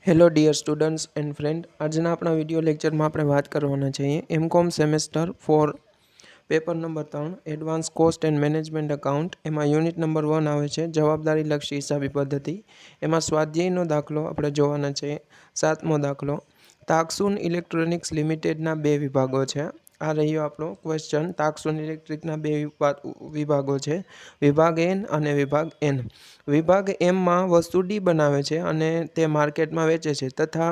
Hello dear students and friend, આજના આપણા video લેક્ચરમાં આપણે વાત કરવાના છીએ MCom semester 4 paper number 3 advance cost and management account. એમાં યુનિટ નંબર 1 આવે છે જવાબદારીલક્ષી હિસાબી પદ્ધતિ. એમાં સ્વાધ્યાયનો દાખલો આપણે જોવાના છે. 7મો દાખલો. તાકસુન ઇલેક્ટ્રોનિક્સ લિમિટેડના 2 વિભાગો છે. આ રહ્યો આપણો ક્વેશ્ચન. તાકસુન ઇલેક્ટ્રિકના 2 વિભાગો છે, વિભાગ એન અને વિભાગ એન. વિભાગ એમમાં વસ્તુ ડી બનાવે છે અને તે માર્કેટમાં વેચે છે તથા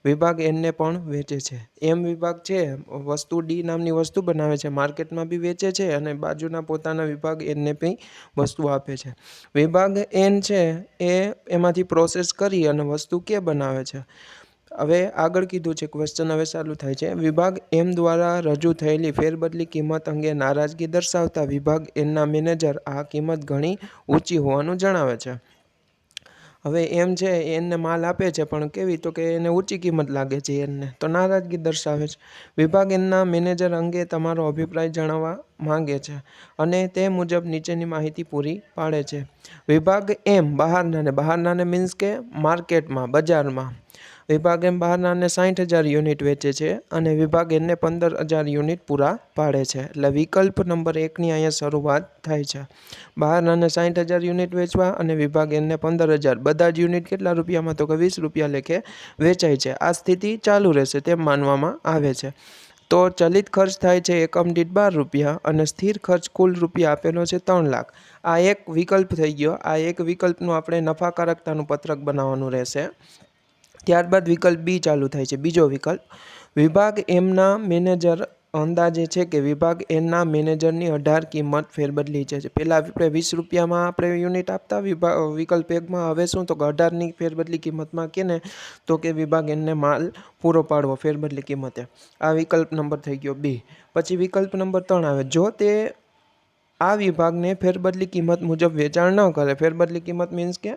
વિભાગ એનને પણ વેચે છે. એમ વિભાગ છે વસ્તુ ડી નામની વસ્તુ બનાવે છે, માર્કેટમાં બી વેચે છે અને બાજુના પોતાના વિભાગ એનને બી વસ્તુ આપે છે. વિભાગ એન છે એમાંથી પ્રોસેસ કરી અને વસ્તુ કે બનાવે છે. હવે આગળ કીધું છે ક્વેશ્ચન, હવે ચાલુ થાય છે. વિભાગ એમ દ્વારા રજૂ થયેલી ફેરબદલી કિંમત અંગે નારાજગી દર્શાવતા વિભાગ એનના મેનેજર આ કિંમત ઘણી ઊંચી હોવાનું જણાવે છે. હવે એમ છે એને માલ આપે છે પણ કેવી, તો કે એને ઊંચી કિંમત લાગે છે એને, તો નારાજગી દર્શાવે છે. વિભાગ એનના મેનેજર અંગે તમારો અભિપ્રાય જણાવવા માંગે છે અને તે મુજબ નીચેની માહિતી પૂરી પાડે છે. વિભાગ એમ બહારનાને મીન્સ કે માર્કેટમાં, બજારમાં. વિભાગ એમ બહારનાને 60,000 યુનિટ વેચે છે અને વિભાગ એનને 15,000 યુનિટ પૂરા પાડે છે. એટલે વિકલ્પ નંબર 1ની અહીંયા શરૂઆત થાય છે. બહારનાને 60,000 યુનિટ વેચવા અને વિભાગ એનને 15,000. બધા જ યુનિટ કેટલા રૂપિયામાં, તો કે 20 રૂપિયા લેખે વેચાય છે. આ સ્થિતિ ચાલુ રહેશે તેમ માનવામાં આવે છે. તો ચલિત ખર્ચ થાય છે એકમ દીઠ 12 રૂપિયા અને સ્થિર ખર્ચ કુલ રૂપિયા આપેલો છે 3 લાખ. આ એક વિકલ્પ થઈ ગયો. આ એક વિકલ્પનું આપણે નફાકારકતાનું પત્રક બનાવવાનું રહેશે. ત્યારબાદ વિકલ્પ બી ચાલુ થાય છે. બીજો વિકલ્પ, વિભાગ એમના મેનેજર અંદાજે છે કે વિભાગ એનના મેનેજરની 18 કિંમત ફેરબદલી છે. પહેલાં આપણે 20 રૂપિયામાં આપણે યુનિટ આપતા વિકલ્પ એકમાં, હવે શું તો કે 18ની ફેરબદલી કિંમતમાં કે ને, તો કે વિભાગ એનને માલ પૂરો પાડવો ફેરબદલી કિંમતે. આ વિકલ્પ નંબર થઈ ગયો બી. પછી વિકલ્પ નંબર 3 આવે, જો તે આ વિભાગને ફેરબદલી કિંમત મુજબ વેચાણ ન કરે. ફેરબદલી કિંમત મીન્સ કે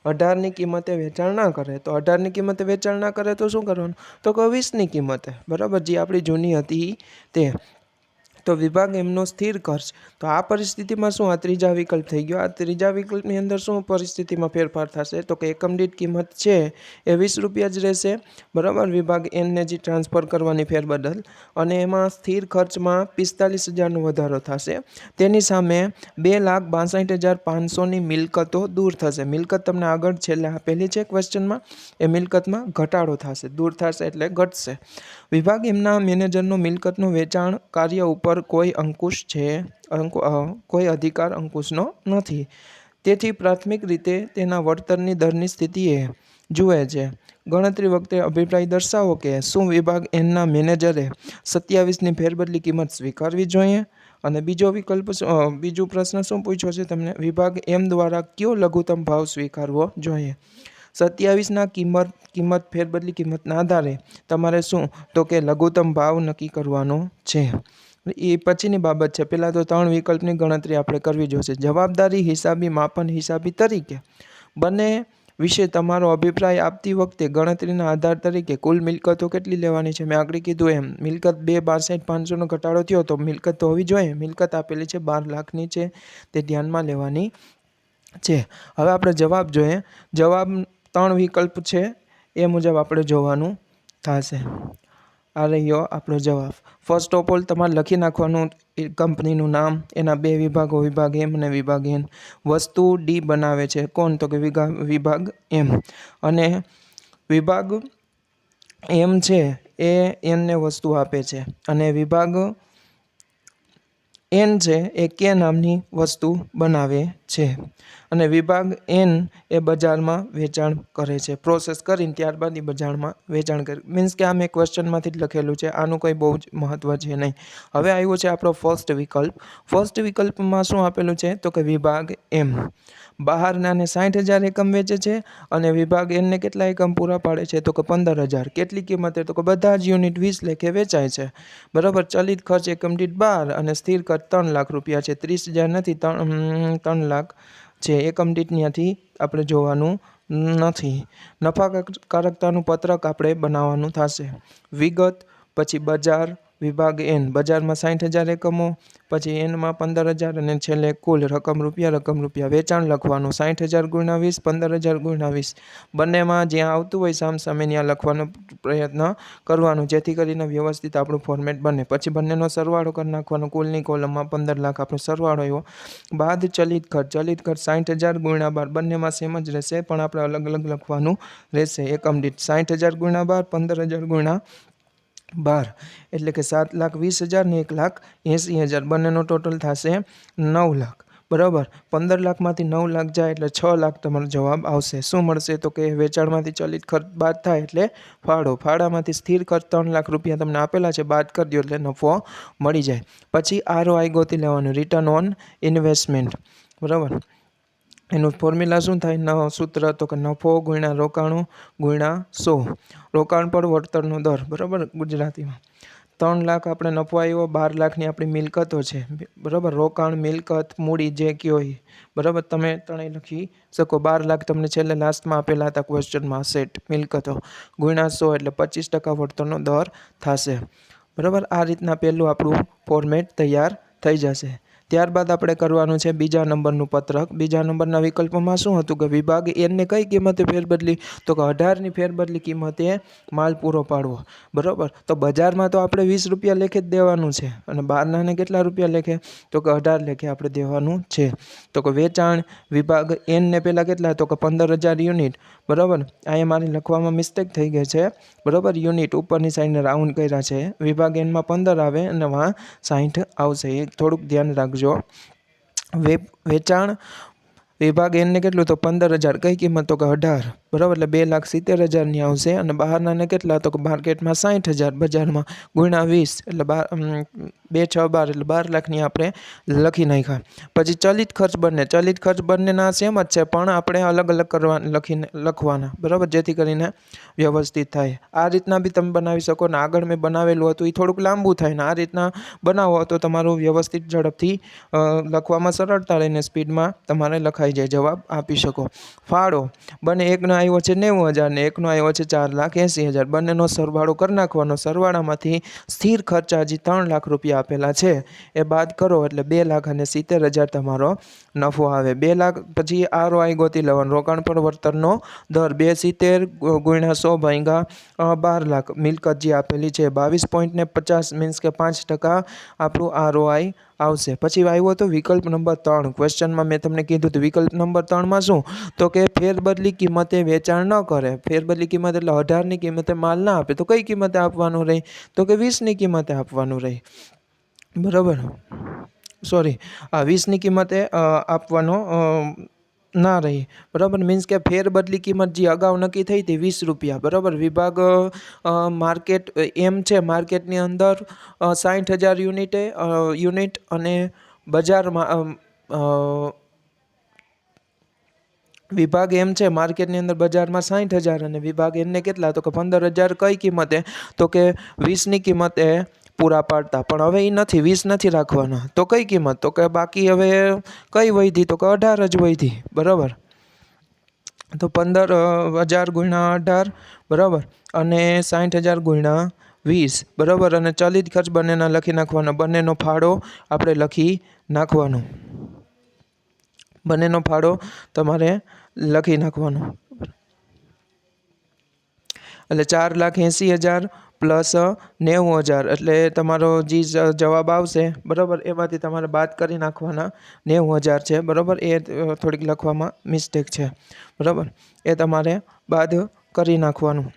18ની કિંમતે વેચાણ ના કરે. તો 18ની કિંમતે વેચાણ ના કરે તો શું કરવાનું, તો કે 20ની કિંમતે, બરાબર, જે આપણી જૂની હતી તે. તો વિભાગ એમનો સ્થિર ખર્ચ, તો આ પરિસ્થિતિમાં શું, આ ત્રીજા વિકલ્પ થઈ ગયો. આ ત્રીજા વિકલ્પની અંદર શું પરિસ્થિતિમાં ફેરફાર થશે, તો કે એકમ દીઠ કિંમત છે એ 20 રૂપિયા જ રહેશે, બરાબર, વિભાગ એનને જે ટ્રાન્સફર કરવાની ફેરબદલ. અને એમાં સ્થિર ખર્ચમાં 45,000નો વધારો થશે. તેની સામે 2,62,500ની મિલકતો દૂર થશે. મિલકત તમને આગળ છેલ્લે આપેલી છે ક્વેશ્ચનમાં. એ મિલકતમાં ઘટાડો થશે, દૂર થશે એટલે ઘટશે. વિભાગ એમના મેનેજરનો મિલકતનું વેચાણ કાર્ય ઉપર કોઈ અંકુશ છે, કોઈ અધિકાર અંકુશનો નથી. તેથી પ્રાથમિક રીતે તેના વળતરની દરની સ્થિતિએ જુએ છે. ગણતરી વખતે અભિપ્રાય દર્શાવો કે શું વિભાગ એનના મેનેજરે 27ની ફેરબદલી કિંમત સ્વીકારવી જોઈએ. અને બીજો વિકલ્પ, બીજો પ્રશ્ન શું પૂછ્યો છે તમને, વિભાગ એમ દ્વારા કયો લઘુત્તમ ભાવ સ્વીકારવો જોઈએ. 27ના કિંમત ફેરબદલી કિંમતના આધારે તમારે શું, તો કે લઘુત્તમ ભાવ નક્કી કરવાનો છે. એ પછીની બાબત છે. પહેલાં તો 3 વિકલ્પની ગણતરી આપણે કરવી જોઈશે. જવાબદારી હિસાબી માપન હિસાબી તરીકે બંને વિશે તમારો અભિપ્રાય આપતી વખતે ગણતરીના આધાર તરીકે કુલ મિલકતો કેટલી લેવાની છે. મેં આગળ કીધું એમ, મિલકત 2,62,500નો ઘટાડો થયો તો મિલકત તો હોવી જોઈએ. મિલકત આપેલી છે 12 લાખની છે, તે ધ્યાનમાં લેવાની છે. હવે આપણે જવાબ જોઈએ. જવાબ 3 વિકલ્પ છે એ મુજબ આપણે જોવાનું થશે. આ રહ્યો આપણો જવાબ. ફર્સ્ટ ઓફ ઓલ તમારે લખી નાખવાનું કંપનીનું નામ, એના 2 વિભાગો, વિભાગ એમ અને વિભાગ એન. વસ્તુ ડી બનાવે છે કોણ, તો કે વિભાગ એમ. અને વિભાગ એમ છે એ એનને વસ્તુ આપે છે અને વિભાગ એન છે એ કે નામની વસ્તુ બનાવે છે. અને વિભાગ એન એ બજારમાં વેચાણ કરે છે, પ્રોસેસ કરીને ત્યારબાદ એ બજારમાં વેચાણ કરે. મીન્સ કે આ મેં ક્વેશ્ચનમાંથી જ લખેલું છે, આનું કંઈ બહુ જ મહત્ત્વ છે નહીં. હવે આવ્યો છે આપણો ફર્સ્ટ વિકલ્પ. ફર્સ્ટ વિકલ્પમાં શું આપેલું છે, તો કે વિભાગ એમ બહારનાને 60,000 એકમ વેચે છે અને વિભાગ એનને કેટલા એકમ પૂરા પાડે છે, તો કે 15,000. કેટલી કિંમતે, તો કે બધા જ યુનિટ 20 લેખે વેચાય છે, બરાબર. ચલિત ખર્ચ એકમ દીઠ 12 અને સ્થિર ખર્ચ 3 લાખ રૂપિયા છે. 30,000 નથી, 3 લાખ છે. એકમ દીઠ ત્યાંથી આપણે જોવાનું નથી. નફાકારકતાનું પત્રક આપણે બનાવવાનું થશે. વિગત, પછી બજાર, વિભાગ એન બજારમાં 60,000 એકમો, પછી એનમાં 15,000 અને છેલ્લે કુલ રકમ રૂપિયા વેચાણ લખવાનું 60,000 ગુણ્યા 20, 15,000 ગુણ્યા 20 બંનેમાં જ્યાં આવતું હોય સામસામે ત્યાં લખવાનો પ્રયત્ન કરવાનો જેથી કરીને વ્યવસ્થિત આપણું ફોર્મેટ બને. પછી બંનેનો સરવાળો કરી નાખવાનો. કુલની કોલમમાં 15 લાખ આપણો સરવાળો આવ્યો. બાદ ચલિત ખર્ચ 60,000 ગુણ્યા 12 બંનેમાં સેમ જ રહેશે પણ આપણે અલગ અલગ લખવાનું રહેશે. એકમ દીઠ 60,000 ગુણ્યા 12, 15,000 ગુણ્યા 12 એટલે કે 7,20,000 ને 1,80,000 બંનેનો ટોટલ થશે 9 લાખ. બરાબર. 15 લાખમાંથી 9 લાખ જાય એટલે 6 લાખ તમારો જવાબ આવશે. શું મળશે તો કે વેચાણમાંથી ચલિત ખર્ચ બાદ થાય એટલે ફાળામાંથી સ્થિર ખર્ચ 3 લાખ રૂપિયા તમને આપેલા છે, બાદ કરી દો એટલે નફો મળી જાય. પછી ROI ગોતી લેવાનું, રિટર્ન ઓન ઇન્વેસ્ટમેન્ટ. બરાબર. એનું ફોર્મ્યુલા શું થાય? સૂત્ર તો કે નફો ગુણ્યા રોકાણો ગુણ્યા 100. રોકાણ પર વળતરનો દર. બરાબર. ગુજરાતીમાં 3 લાખ આપણે નફો આવ્યો, 12 લાખની આપણી મિલકતો છે. બરાબર. રોકાણ, મિલકત, મૂડી જે કયો હોય. બરાબર. તમે ત્રણેય લખી શકો. 12 લાખ તમને છેલ્લે લાસ્ટમાં આપેલા હતા ક્વેશ્ચનમાં, સેટ મિલકતો ગુણ્યા 100 એટલે 25% વળતરનો દર થશે. બરાબર. આ રીતના પહેલું આપણું ફોર્મેટ તૈયાર થઈ જશે. ત્યારબાદ આપણે કરવાનું છે બીજા નંબરનું પત્રક. બીજા નંબરના વિકલ્પમાં શું હતું કે વિભાગ એનને કઈ કિંમતે ફેરબદલી? તો કે 18ની ફેરબદલી કિંમતે માલ પૂરો પાડવો. બરાબર. તો બજારમાં તો આપણે 20 રૂપિયા લેખે જ દેવાનું છે અને બહારનાને કેટલા રૂપિયા લેખે? તો કે 18 લેખે આપણે દેવાનું છે. તો કે વેચાણ વિભાગ એનને પહેલાં કેટલા? તો કે 15,000 યુનિટ. બરાબર. અહીંયા મારી લખવામાં મિસ્ટેક થઈ ગઈ છે. બરાબર. યુનિટ ઉપરની સાઈડને રાઉન્ડ કર્યા છે. વિભાગ એનમાં 15 આવે અને વાં 60 આવશે. એ થોડુંક ધ્યાન રાખજો. વેચાણ વિભાગ એનને કેટલું? તો 15,000. કઈ કિંમત? તો કે 18. બરાબર. એટલે 2,70,000ની આવશે અને બહારનાને કેટલા? તો કે માર્કેટમાં 60,000, બજારમાં ગુણ્યા 20 એટલે 2 6 12 એટલે 12 લાખની આપણે લખી નાખ્યા. પછી ચલિત ખર્ચ બંનેના સેમ જ છે પણ આપણે અલગ અલગ લખવાના. બરાબર. જેથી કરીને વ્યવસ્થિત થાય. આ રીતના બી તમે બનાવી શકો ને આગળ મેં બનાવેલું હતું એ થોડુંક લાંબુ થાય ને આ રીતના બનાવો તો તમારું વ્યવસ્થિત ઝડપથી લખવામાં સરળતા રહીને સ્પીડમાં તમારે લખાઈ જાય, જવાબ આપી શકો. ફાળો બંને એકનો આવ્યો છે 90,000 ને એકનો આવ્યો છે 4,80,000. બંનેનો સરવાળો કરી નાખવાનો. સરવાળામાંથી સ્થિર ખર્ચા હજી 3 લાખ રૂપિયા આપેલા છે એ બાદ કરો એટલે 2,70,000 તમારો નફો આવે. 2 લાખ. પછી ROI ગોતી લેવાનું, રોકાણ પર વળતરનો દર. 270 ગુણ્યા 100 ભાગ્યા 12 લાખ. મિલકત જે આપેલી છે 22.50 મીન્સ કે 5% આપણું ROI આવશે. પછી આવ્યો તો વિકલ્પ નંબર 3. ક્વેશ્ચનમાં મેં તમને કીધું હતું વિકલ્પ નંબર 3માં શું? તો કે ફેરબદલી કિંમતે વેચાણ ન કરે. ફેરબદલી કિંમત એટલે 18ની કિંમતે માલ ના આપે તો કઈ કિંમતે આપવાનું રહી? તો કે 20ની કિંમતે આપવાનું રહી. બરાબર. સોરી, 20ની કિંમતે આપવાનો ના રહી. બરાબર. મીન્સ કે ફેરબદલી કિંમત જે અગાઉ નક્કી થઈ હતી 20 રૂપિયા. બરાબર. વિભાગ માર્કેટ એમ છે, માર્કેટની અંદર 60,000 યુનિટ અને બજારમાં વિભાગ એમ છે માર્કેટની અંદર બજારમાં 60,000 અને વિભાગ એમને કેટલા? તો કે 15,000. કઈ કિંમતે? તો કે 20ની કિંમતે પૂરા પાડતા. પણ હવે એ નથી, 20 નથી રાખવાના. તો કઈ કિંમત? તો કે બાકી હવે કઈ વધી? તો કે 18 જ વધી. બરાબર. તો 15,000 ગુણ્યા 18. બરાબર. અને 60,000 ગુણ્યા 20. બરાબર. અને ચલિત ખર્ચ બંનેના લખી નાખવાના. બંનેનો ફાળો આપણે લખી નાખવાનો. બંનેનો ફાળો તમારે લખી નાખવાનો. એટલે 4,80,000 પ્લસ 90,000 એટલે તમારો જે જવાબ આવશે. બરાબર. એમાંથી તમારે બાદ કરી નાખવાના 90,000 છે. બરાબર. એ થોડીક લખવામાં મિસ્ટેક છે. બરાબર. એ તમારે બાદ કરી નાખવાનું.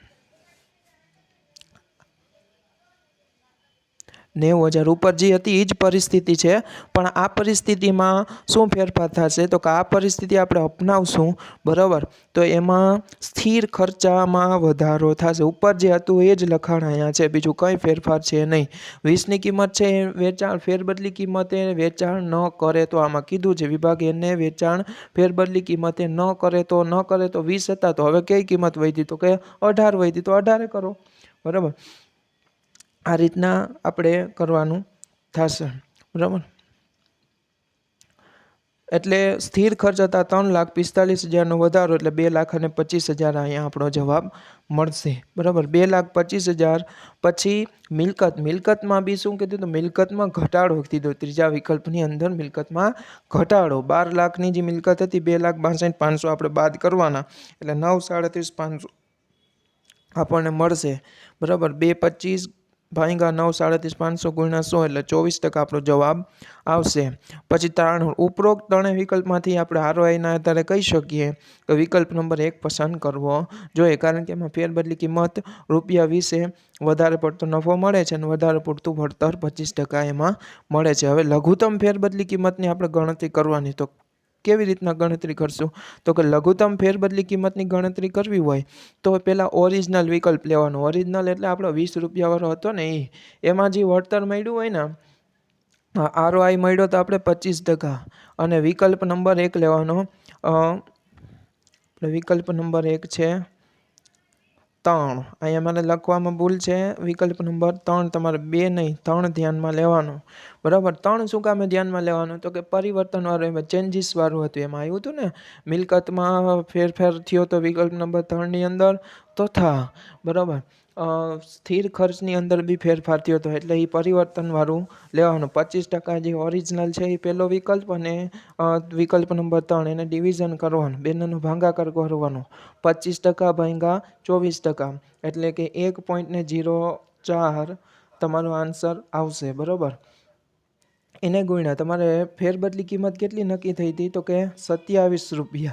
90,000 ઉપર જે હતી એ જ પરિસ્થિતિ છે પણ આ પરિસ્થિતિમાં શું ફેરફાર થશે? તો કે આ પરિસ્થિતિ આપણે અપનાવશું. બરાબર. તો એમાં સ્થિર ખર્ચામાં વધારો થશે. ઉપર જે હતું એ જ લખાણ અહીંયા છે, બીજું કંઈ ફેરફાર છે નહીં. 20ની કિંમત છે વેચાણ ફેરબદલી કિંમતે વેચાણ ન કરે તો આમાં કીધું છે વિભાગ એને વેચાણ ફેરબદલી કિંમતે ન કરે તો 20 હતા તો હવે કઈ કિંમત વધી? તો કે 18 વધી તો 18 કરો. બરાબર. આ રીતના આપણે કરવાનું થશે. બરાબર. એટલે સ્થિર ખર્ચ હતા 3,45,000નો વધારો એટલે 2,25,000 અહીંયા આપણો જવાબ મળશે. બરાબર, 2,25,000. પછી મિલકતમાં બી શું કીધું? તો મિલકતમાં ઘટાડો કીધો. ત્રીજા વિકલ્પની અંદર મિલકતમાં ઘટાડો. 12 લાખની જે મિલકત હતી 2,62,500 આપણે બાદ કરવાના એટલે 9,37,500 આપણને મળશે. બરાબર, 225 ભાગ્યા 9,37,500 ગુણ્યા 100 એટલે 24% આપણો જવાબ આવશે. પછી તારણો. ઉપરોક્ત ત્રણેય વિકલ્પમાંથી આપણે ROIના આધારે કહી શકીએ કે વિકલ્પ નંબર 1 પસંદ કરવો જોઈએ, કારણ કે એમાં ફેરબદલી કિંમત ₹20 વધારે પડતો નફો મળે છે અને વધારે પડતું વળતર 25% એમાં મળે છે. હવે લઘુત્તમ ફેરબદલી કિંમતની આપણે ગણતરી કરવાની. તો કેવી રીતના ગણતરી કરશું? તો કે લઘુત્તમ ફેરબદલી કિંમતની ગણતરી કરવી હોય તો પહેલાં ઓરિજિનલ વિકલ્પ લેવાનો. ઓરિજિનલ એટલે આપણો ₹20 હતો ને એમાં જે વળતર મળ્યું હોય ને, ROI મળ્યો તો આપણે 25% અને વિકલ્પ નંબર 1 લેવાનો. વિકલ્પ નંબર 1 છે 3. અહીંયા મને લખવામાં ભૂલ છે. વિકલ્પ નંબર 3 તમારે 2 નહીં 3 ધ્યાનમાં લેવાનું. બરાબર, 3 શું કામે ધ્યાનમાં લેવાનું? તો કે પરિવર્તનવાળું એમાં ચેન્જીસવાળું હતું, એમાં આવ્યું હતું ને મિલકતમાં ફેરફાર થયો તો વિકલ્પ નંબર 3ની અંદર તથા બરાબર સ્થિર ખર્ચની અંદર બી ફેરફાર થયો હતો એટલે એ પરિવર્તનવાળું લેવાનું. 25% જે ઓરિજિનલ છે એ પહેલો વિકલ્પ અને વિકલ્પ નંબર 3 એને ડિવિઝન કરવાનું, બંનેનો ભાગાકાર કરવાનો. 25% ભાગ્યા 24% એટલે કે 1.04 તમારો આન્સર આવશે. બરાબર, એને ગુણ્યા તમારે ફેરબદલી કિંમત કેટલી નક્કી થઈ હતી? તો કે ₹27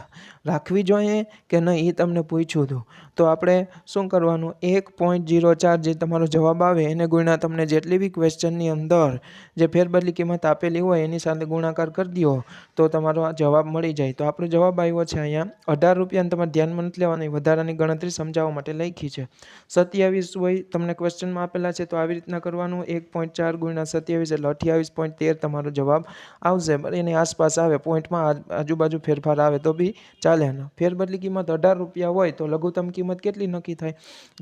રાખવી જોઈએ કે નહીં એ તમને પૂછ્યું હતું. તો આપણે શું કરવાનું? 1.04 જે તમારો જવાબ આવે એને ગુણ્યા તમને જેટલી બી ક્વેશ્ચનની અંદર જે ફેરબદલી કિંમત આપેલી હોય એની સાથે ગુણાકાર કરી દો તો તમારો આ જવાબ મળી જાય. તો આપણો જવાબ આવ્યો છે અહીંયા ₹18. તમારે ધ્યાનમાં નથી લેવાની, વધારાની ગણતરી સમજાવવા માટે લખી છે. 27 હોય તમને ક્વેશ્ચનમાં આપેલા છે તો આવી રીતના કરવાનું. 1.4 ગુણ્યા 27 એટલે 28.13 તમારો જવાબ આવશે. એની આસપાસ આવે, પોઈન્ટમાં આજુબાજુ ફેરફાર આવે તો બી ચાલે. ફેરબદલી કિંમત ₹18 હોય તો લઘુત્તમ કિંમત કેટલી નક્કી થાય?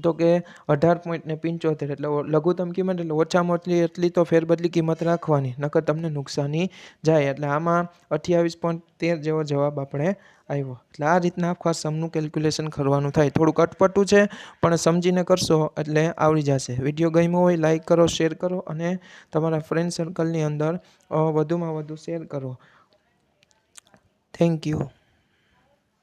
તો કે 18.75 એટલે લઘુત્તમ કિંમત એટલે ઓછામાં ઓછી એટલી તો ફેરબદલી કિંમત રાખવાની, નકર તમને નુકસાની જાય. એટલે આમાં 28.13 જેવો જવાબ આપણે આવ્યો. એટલે આ રીતના આખા સમનું કેલ્ક્યુલેશન કરવાનું થાય. થોડુંક અટપટું છે પણ સમજીને કરશો એટલે આવડી જશે. વિડીયો ગમ્યો હોય લાઈક કરો, શેર કરો અને તમારા ફ્રેન્ડ સર્કલની અંદર વધુમાં વધુ શેર કરો. Thank you.